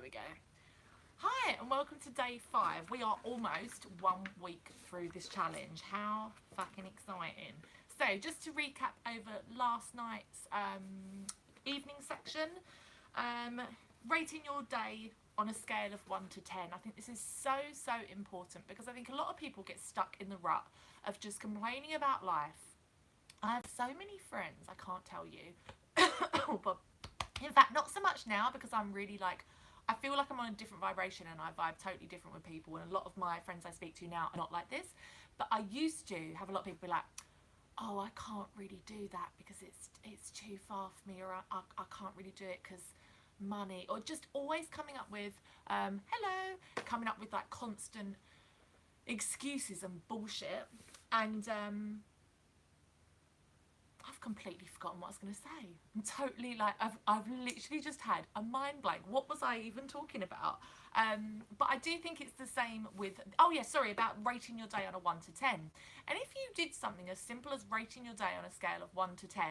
There we go. Hi and welcome to day 5. We are almost 1 week through this challenge. How fucking exciting. So just to recap over last night's evening section, rating your day on a scale of 1 to 10. I think this is so important because I think a lot of people get stuck in the rut of just complaining about life. I have so many friends, I can't tell you. But in fact, not so much now because I'm really like, I feel like I'm on a different vibration and I vibe totally different with people. And a lot of my friends I speak to now are not like this. But I used to have a lot of people be like, oh, I can't really do that because it's too far for me, or I can't really do it because money, or just always coming up with, hello, coming up with like constant excuses and bullshit. And I've completely forgotten what I was going to say. I'm totally like, I've literally just had a mind blank. What was I even talking about? But I do think it's the same with, oh yeah, sorry, about rating your day on a 1 to 10. And if you did something as simple as rating your day on a scale of 1 to 10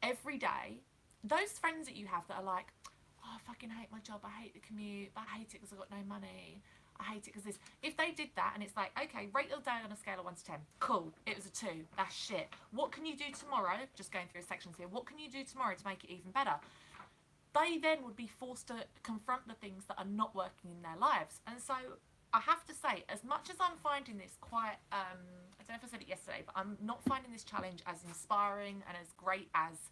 every day, those friends that you have that are like, oh, I fucking hate my job, I hate the commute, I hate it because I've got no money, I hate it because this. If they did that and it's like, okay, rate your day on a scale of 1 to 10. Cool, it was a 2. That's shit. What can you do tomorrow? Just going through sections here. What can you do tomorrow to make it even better? They then would be forced to confront the things that are not working in their lives. And so I have to say, as much as I'm finding this quite, I don't know if I said it yesterday, but I'm not finding this challenge as inspiring and as great as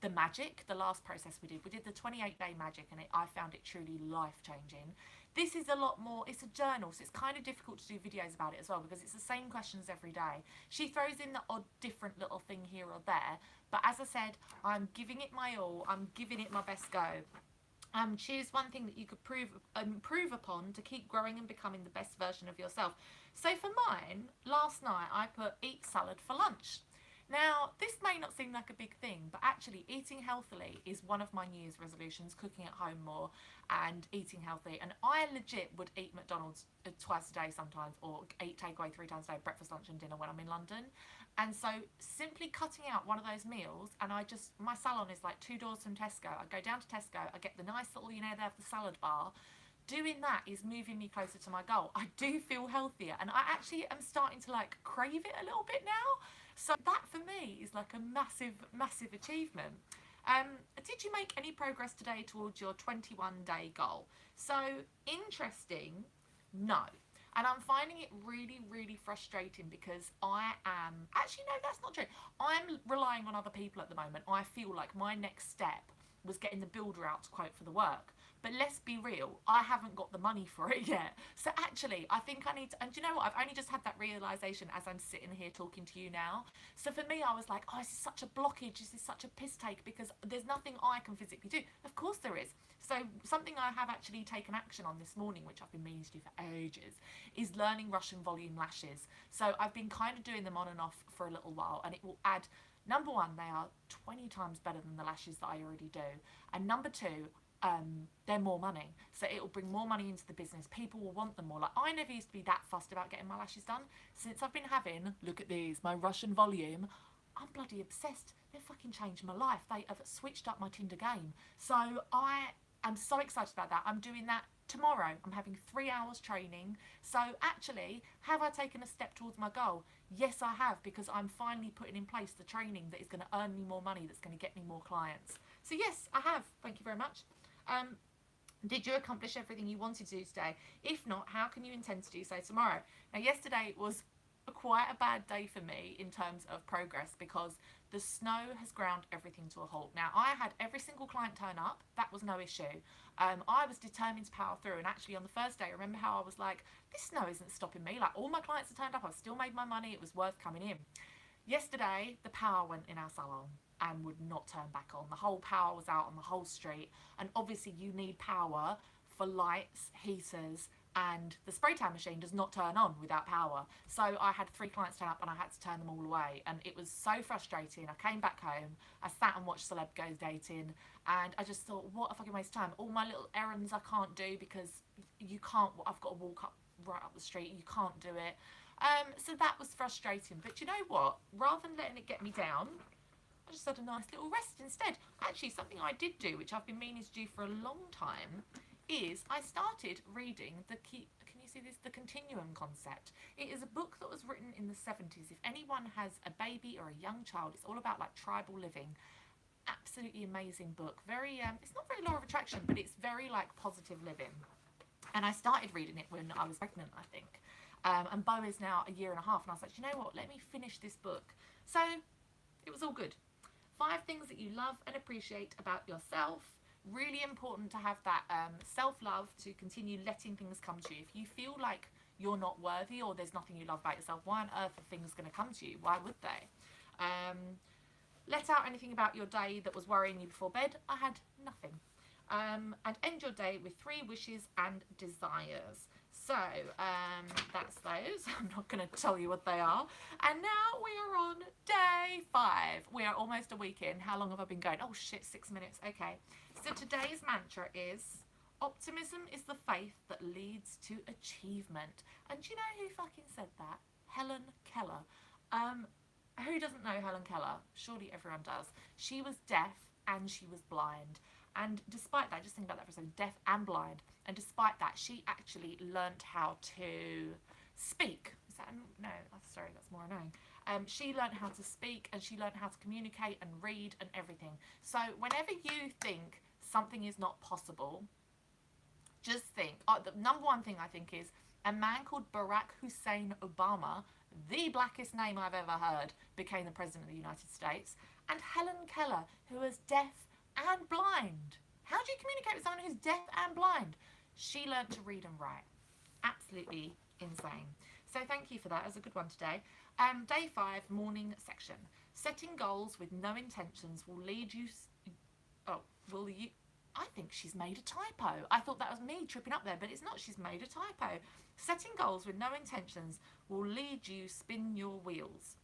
the magic, the last process we did. We did the 28-day magic and I found it truly life-changing. This is a lot more, it's a journal, so it's kind of difficult to do videos about it as well because it's the same questions every day. She throws in the odd different little thing here or there, but as I said, I'm giving it my all, I'm giving it my best go. Choose one thing that you could improve upon to keep growing and becoming the best version of yourself. So for mine, last night I put eat salad for lunch. Now, this may not seem like a big thing, but actually eating healthily is one of my New Year's resolutions, cooking at home more and eating healthy. And I legit would eat McDonald's twice a day sometimes, or eat takeaway 3 times a day, breakfast, lunch and dinner when I'm in London. And so simply cutting out one of those meals, and my salon is like 2 doors from Tesco. I go down to Tesco, I get the nice little, they have the salad bar. Doing that is moving me closer to my goal. I do feel healthier and I actually am starting to like crave it a little bit now. So that for me is like a massive achievement. Did you make any progress today towards your 21-day goal? So interesting, no. And I'm finding it really frustrating because actually no, that's not true. I'm relying on other people at the moment. I feel like my next step was getting the builder out to quote for the work. But let's be real, I haven't got the money for it yet. So actually, I think I need to, and do you know what? I've only just had that realisation as I'm sitting here talking to you now. So for me, I was like, oh, this is such a blockage, this is such a piss take because there's nothing I can physically do. Of course there is. So something I have actually taken action on this morning, which I've been meaning to do for ages, is learning Russian volume lashes. So I've been kind of doing them on and off for a little while, and it will add, number one, they are 20 times better than the lashes that I already do. And number two, they're more money, so it will bring more money into the business. People will want them more. Like, I never used to be that fussed about getting my lashes done. Since I've been having, look at these, my Russian volume, I'm bloody obsessed. They've fucking changed my life. They have switched up my Tinder game. So I am so excited about that. I'm doing that tomorrow. I'm having 3 hours training. So actually, have I taken a step towards my goal? Yes, I have, because I'm finally putting in place the training that is going to earn me more money, that's going to get me more clients. So yes, I have. Thank you very much. Did you accomplish everything you wanted to do today? If not, how can you intend to do so tomorrow? Now, yesterday was quite a bad day for me in terms of progress because the snow has ground everything to a halt. Now, I had every single client turn up. That was no issue. I was determined to power through, and actually on the first day, remember how I was like, this snow isn't stopping me. Like, all my clients had turned up. I've still made my money. It was worth coming in. Yesterday, the power went in our salon and would not turn back on. The whole power was out on the whole street, and obviously you need power for lights, heaters, and the spray tan machine does not turn on without power. So I had 3 clients turn up and I had to turn them all away, and it was so frustrating. I came back home, I sat and watched Celeb Goes Dating, and I just thought, what a fucking waste of time. All my little errands I can't do because you can't, I've got to walk up right up the street, you can't do it. So that was frustrating, but you know what, rather than letting it get me down, I just had a nice little rest instead. Actually, something I did do, which I've been meaning to do for a long time, is I started reading can you see this? The Continuum Concept. It is a book that was written in the 70s. If anyone has a baby or a young child, it's all about like tribal living. Absolutely amazing book. Very, it's not very law of attraction, but it's very like positive living. And I started reading it when I was pregnant, I think. And Bo is now a year and a half, and I was like, you know what? Let me finish this book. So it was all good. 5 things that you love and appreciate about yourself. Really important to have that self-love to continue letting things come to you. If you feel like you're not worthy or there's nothing you love about yourself, why on earth are things going to come to you? Why would they? Let out anything about your day that was worrying you before bed. I had nothing. And end your day with 3 wishes and desires. So that's those. I'm not going to tell you what they are. And now we are on day 5. We are almost a week in. How long have I been going? Oh shit, 6 minutes. Okay. So today's mantra is, optimism is the faith that leads to achievement. And do you know who fucking said that? Helen Keller. Who doesn't know Helen Keller? Surely everyone does. She was deaf and she was blind. And despite that, just think about that for a second, deaf and blind. And despite that, she actually learnt how to speak. Is that, no, sorry, that's more annoying. She learnt how to speak and she learnt how to communicate and read and everything. So whenever you think something is not possible, just think, the number one thing I think is, a man called Barack Hussein Obama, the blackest name I've ever heard, became the president of the United States. And Helen Keller, who was deaf and blind. How do you communicate with someone who's deaf and blind? She learnt to read and write. Absolutely insane. So thank you for that. It was a good one today. Day 5, morning section. Setting goals with no intentions will lead you... I think she's made a typo. I thought that was me tripping up there, but it's not. She's made a typo. Setting goals with no intentions will lead you spin your wheels.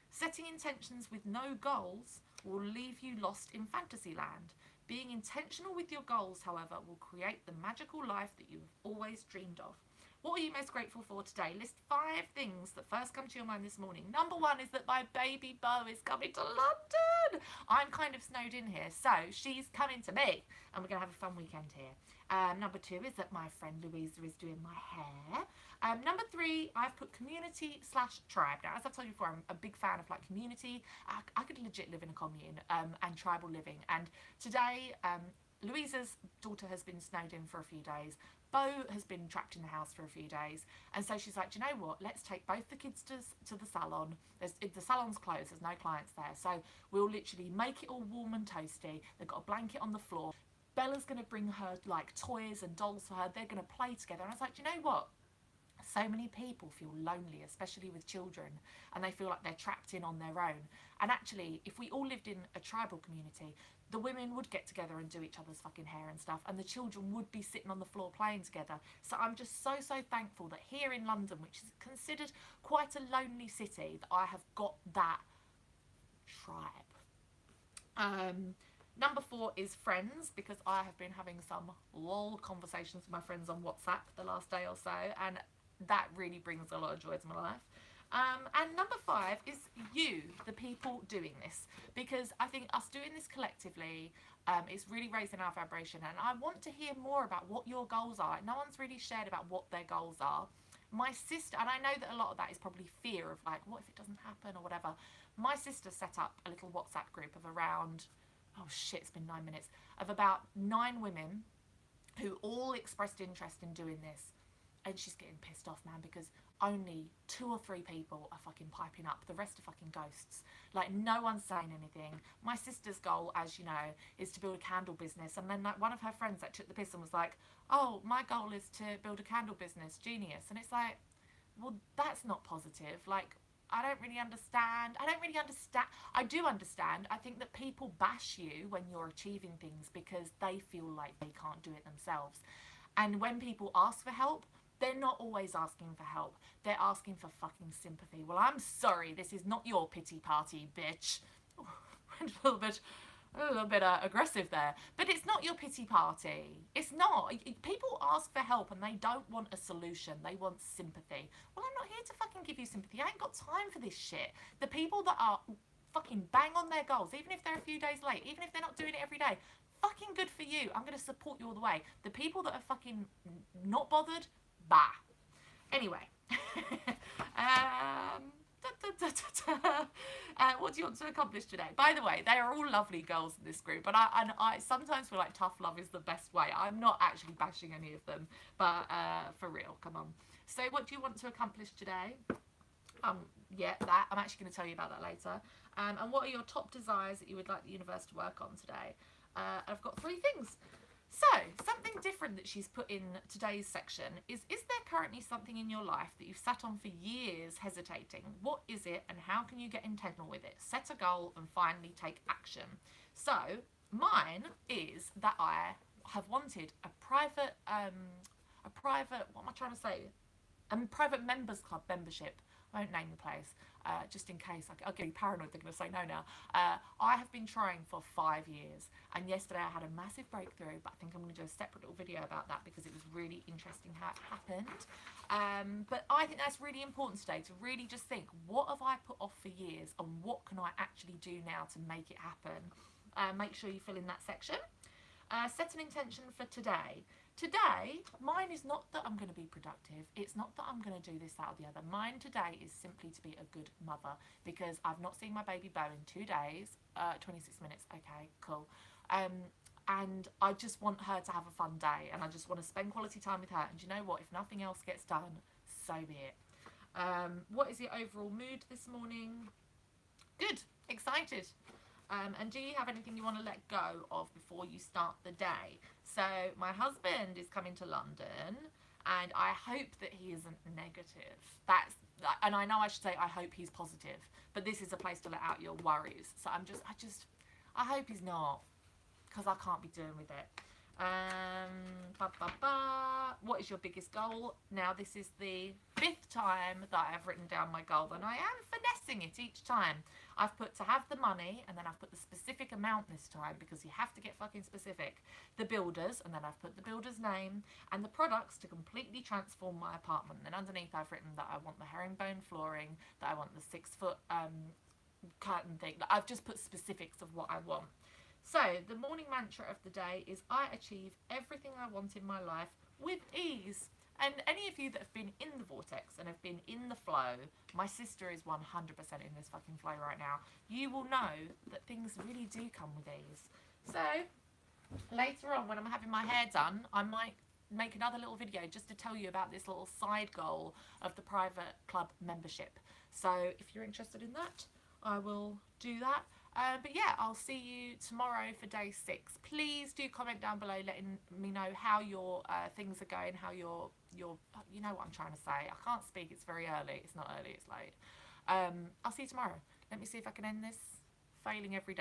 Setting intentions with no goals will leave you lost in fantasy land. Being intentional with your goals, however, will create the magical life that you've always dreamed of. What are you most grateful for today? List 5 things that first come to your mind this morning. Number 1 is that my baby Bo is coming to London. I'm kind of snowed in here, so she's coming to me, and we're going to have a fun weekend here. Number 2 is that my friend Louisa is doing my hair. Number 3, I've put community/tribe. Now, as I've told you before, I'm a big fan of like community. I could legit live in a commune and tribal living. And today, Louisa's daughter has been snowed in for a few days. Bo has been trapped in the house for a few days. And so she's like, do you know what? Let's take both the kids to the salon. The salon's closed. There's no clients there. So we'll literally make it all warm and toasty. They've got a blanket on the floor. Bella's going to bring her like toys and dolls for her. They're going to play together. And I was like, do you know what? So many people feel lonely, especially with children, and they feel like they're trapped in on their own. And actually, if we all lived in a tribal community, the women would get together and do each other's fucking hair and stuff, and the children would be sitting on the floor playing together. So I'm just so thankful that here in London, which is considered quite a lonely city, that I have got that tribe. Number 4 is friends, because I have been having some lol conversations with my friends on WhatsApp the last day or so, and that really brings a lot of joy to my life. And number 5 is you, the people doing this, because I think us doing this collectively is really raising our vibration, and I want to hear more about what your goals are. No one's really shared about what their goals are. My sister, and I know that a lot of that is probably fear of like, what if it doesn't happen or whatever. My sister set up a little WhatsApp group of around, oh shit, it's been 9 minutes, of about 9 women who all expressed interest in doing this. And she's getting pissed off, man, because only 2 or 3 people are fucking piping up. The rest are fucking ghosts. Like, no one's saying anything. My sister's goal, as you know, is to build a candle business. And then like one of her friends that took the piss and was like, oh, my goal is to build a candle business. Genius. And it's like, well, that's not positive. Like, I don't really understand. I do understand. I think that people bash you when you're achieving things because they feel like they can't do it themselves. And when people ask for help, they're not always asking for help. They're asking for fucking sympathy. Well, I'm sorry, this is not your pity party, bitch. Oh, a little bit aggressive there. But it's not your pity party. It's not. People ask for help and they don't want a solution. They want sympathy. Well, I'm not here to fucking give you sympathy. I ain't got time for this shit. The people that are fucking bang on their goals, even if they're a few days late, even if they're not doing it every day. Fucking good for you. I'm going to support you all the way. The people that are fucking not bothered, bah. Anyway. What do you want to accomplish today? By the way, they are all lovely girls in this group, and I sometimes feel like tough love is the best way. I'm not actually bashing any of them, but for real, come on. So what do you want to accomplish today? Yeah, that. I'm actually going to tell you about that later. And what are your top desires that you would like the universe to work on today? I've got 3 things. So, something different that she's put in today's section is there currently something in your life that you've sat on for years hesitating? What is it and how can you get intentional with it? Set a goal and finally take action. So, mine is that I have wanted a private, what am I trying to say? Private members club membership. I won't name the place, just in case. I'll get paranoid, they're going to say no now. I have been trying for 5 years, and yesterday I had a massive breakthrough, but I think I'm going to do a separate little video about that because it was really interesting how it happened. But I think that's really important today, to really just think, what have I put off for years, and what can I actually do now to make it happen? Make sure you fill in that section. Set an intention for today. Today, mine is not that I'm going to be productive. It's not that I'm going to do this, that, or the other. Mine today is simply to be a good mother, because I've not seen my baby Bo in 2 days. 26 minutes, okay, cool. And I just want her to have a fun day, and I just want to spend quality time with her. And you know what? If nothing else gets done, so be it. What is your overall mood this morning? Good, excited. And do you have anything you want to let go of before you start the day? So my husband is coming to London, and I hope that he isn't negative. And I know I should say I hope he's positive, but this is a place to let out your worries. So I hope he's not, because I can't be doing with it. What is your biggest goal? Now, this is the 5th time that I have written down my goal, and I am finessing it each time. I've put to have the money, and then I've put the specific amount this time, because you have to get fucking specific. The builders, and then I've put the builder's name, and the products to completely transform my apartment. And underneath I've written that I want the herringbone flooring, that I want the 6-foot curtain thing. I've just put specifics of what I want. So, the morning mantra of the day is, I achieve everything I want in my life with ease. And any of you that have been in the vortex and have been in the flow, my sister is 100% in this fucking flow right now, you will know that things really do come with ease. So, later on when I'm having my hair done, I might make another little video just to tell you about this little side goal of the private club membership. So, if you're interested in that, I will do that. But yeah, I'll see you tomorrow for day 6. Please do comment down below letting me know how your things are going, how your you know what I'm trying to say. I can't speak, it's very early. It's not early, it's late. I'll see you tomorrow. Let me see if I can end this failing every day.